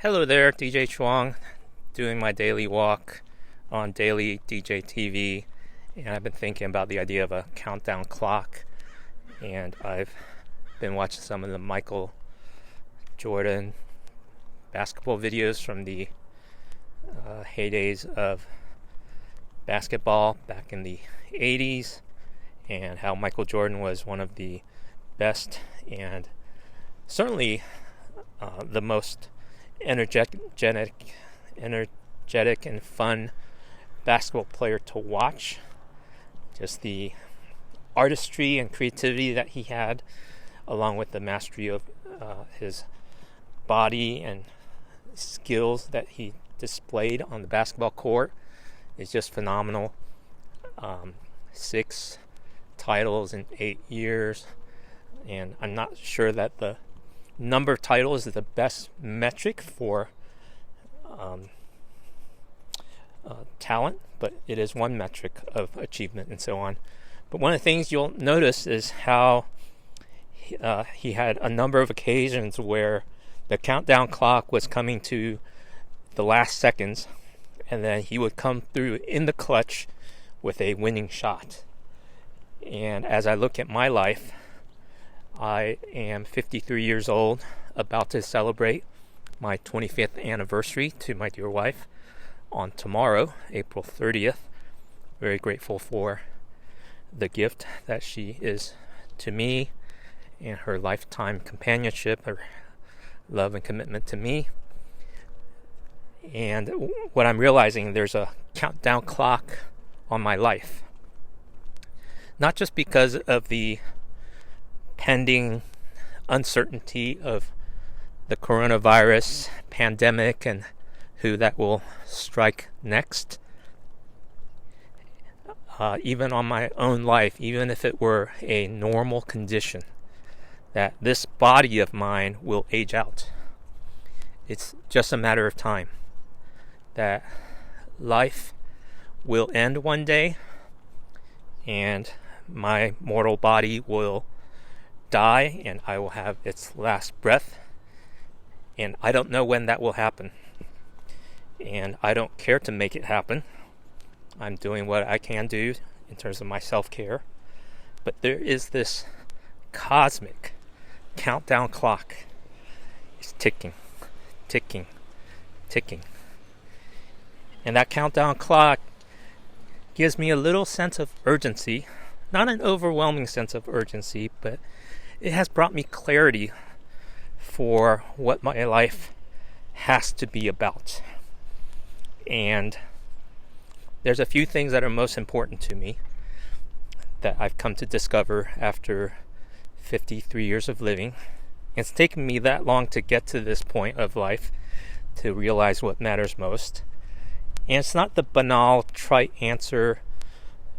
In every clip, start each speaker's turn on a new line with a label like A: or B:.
A: Hello there, DJ Chuang, doing my daily walk on Daily DJ TV, and I've been thinking about the idea of a countdown clock, and I've been watching some of the Michael Jordan basketball videos from the heydays of basketball back in the 80s, and how Michael Jordan was one of the best and certainly the most energetic and fun basketball player to watch. Just the artistry and creativity that he had, along with the mastery of his body and skills that he displayed on the basketball court, is just phenomenal. 6 titles in 8 years, and I'm not sure that the number of titles is the best metric for talent, but it is one metric of achievement and so on. But one of the things you'll notice is how he had a number of occasions where the countdown clock was coming to the last seconds, and then he would come through in the clutch with a winning shot. And as I look at my life, I am 53 years old, about to celebrate my 25th anniversary to my dear wife on tomorrow, April 30th. Very grateful for the gift that she is to me and her lifetime companionship, her love and commitment to me. And what I'm realizing, there's a countdown clock on my life. Not just because of the pending uncertainty of the coronavirus pandemic and who that will strike next. Even on my own life, even if it were a normal condition, that this body of mine will age out. It's just a matter of time. That life will end one day, and my mortal body will die, and I will have its last breath, and I don't know when that will happen, and I don't care to make it happen. I'm doing what I can do in terms of my self-care, but there is this cosmic countdown clock. It's ticking, ticking, ticking, and that countdown clock gives me a little sense of urgency. Not an overwhelming sense of urgency, but it has brought me clarity for what my life has to be about. And there's a few things that are most important to me that I've come to discover after 53 years of living. It's taken me that long to get to this point of life to realize what matters most. And it's not the banal, trite answer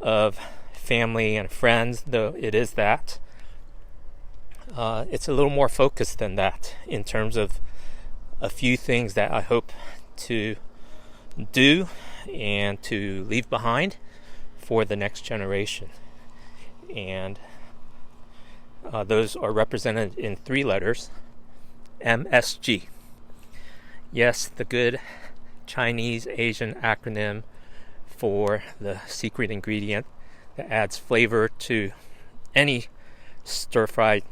A: of family and friends, though it is that. It's a little more focused than that in terms of a few things that I hope to do and to leave behind for the next generation. And those are represented in 3 letters, MSG. Yes, the good Chinese Asian acronym for the secret ingredient that adds flavor to any stir-fried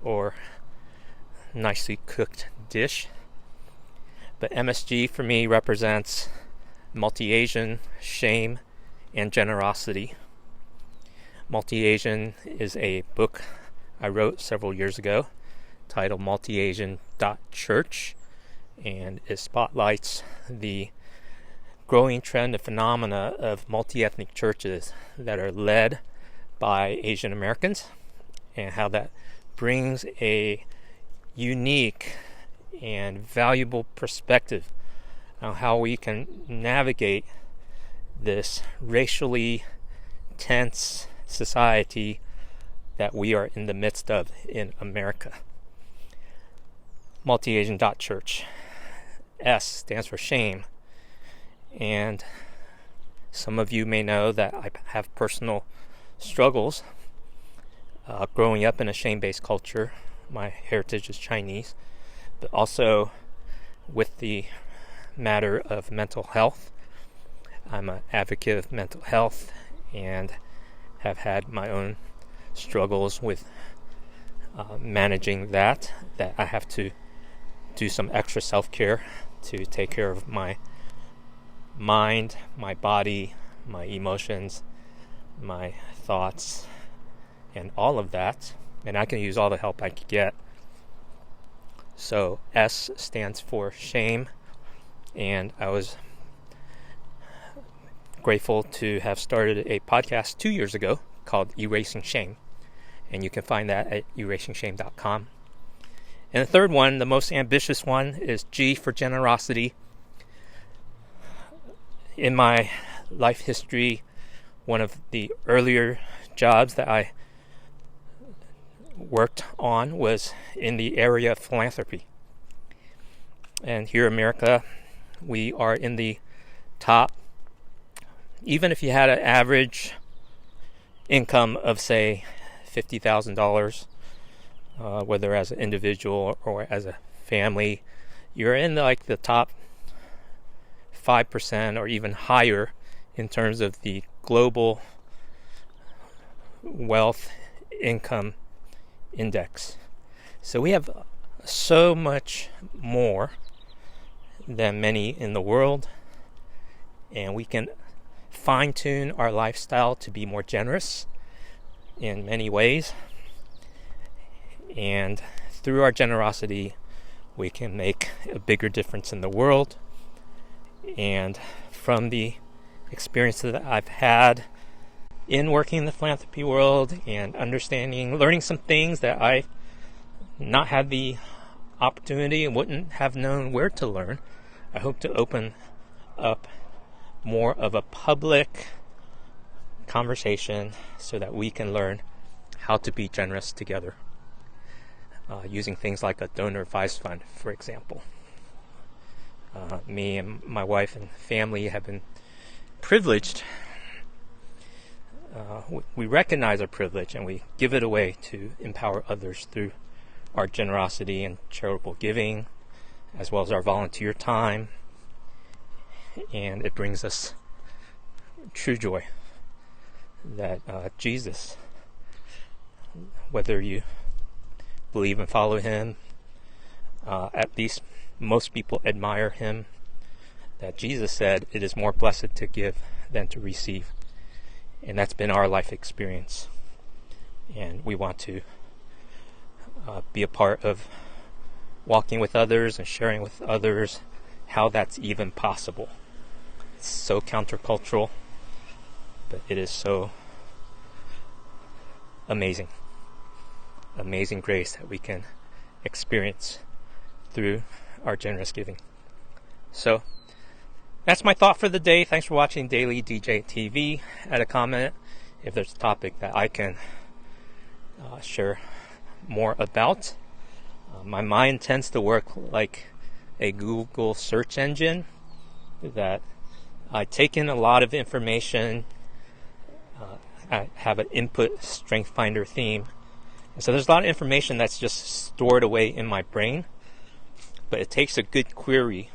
A: or nicely cooked dish. But MSG for me represents multi-Asian, shame, and generosity. Multi-Asian is a book I wrote several years ago titled Multi-Asian.Church, and it spotlights the growing trend and phenomena of multi-ethnic churches that are led by Asian Americans, and how that brings a unique and valuable perspective on how we can navigate this racially tense society that we are in the midst of in America. Multi-Asian.Church. S stands for shame. And some of you may know that I have personal struggles growing up in a shame-based culture. My heritage is Chinese, but also with the matter of mental health. I'm an advocate of mental health and have had my own struggles with managing that I have to do some extra self-care to take care of my mind, my body, my emotions, my thoughts, and all of that. And I can use all the help I could get. So S stands for shame, and I was grateful to have started a podcast 2 years ago called Erasing Shame, and you can find that at erasingshame.com. And the third one, the most ambitious one, is G for generosity. In my life history, one of the earlier jobs that I worked on was in the area of philanthropy. And here in America, we are in the top. Even if you had an average income of, say, $50,000, whether as an individual or as a family, you're in the top 5% or even higher in terms of the global wealth income index. So we have so much more than many in the world, and we can fine-tune our lifestyle to be more generous in many ways. And through our generosity, we can make a bigger difference in the world. And from the experiences that I've had in working in the philanthropy world and learning some things that I not had the opportunity and wouldn't have known where to learn, I hope to open up more of a public conversation so that we can learn how to be generous together, using things like a donor advised fund, for example. Me and my wife and family have been privileged. We recognize our privilege and we give it away to empower others through our generosity and charitable giving, as well as our volunteer time. And it brings us true joy that Jesus, whether you believe and follow him, at least most people admire him, that Jesus said it is more blessed to give than to receive. And that's been our life experience. And we want to be a part of walking with others and sharing with others how that's even possible. It's so countercultural, but it is so amazing. Amazing grace that we can experience through our generous giving. So that's my thought for the day. Thanks for watching Daily DJ TV. Add a comment if there's a topic that I can share more about. My mind tends to work like a Google search engine, that I take in a lot of information. I have an input strength finder theme. And so there's a lot of information that's just stored away in my brain, but it takes a good query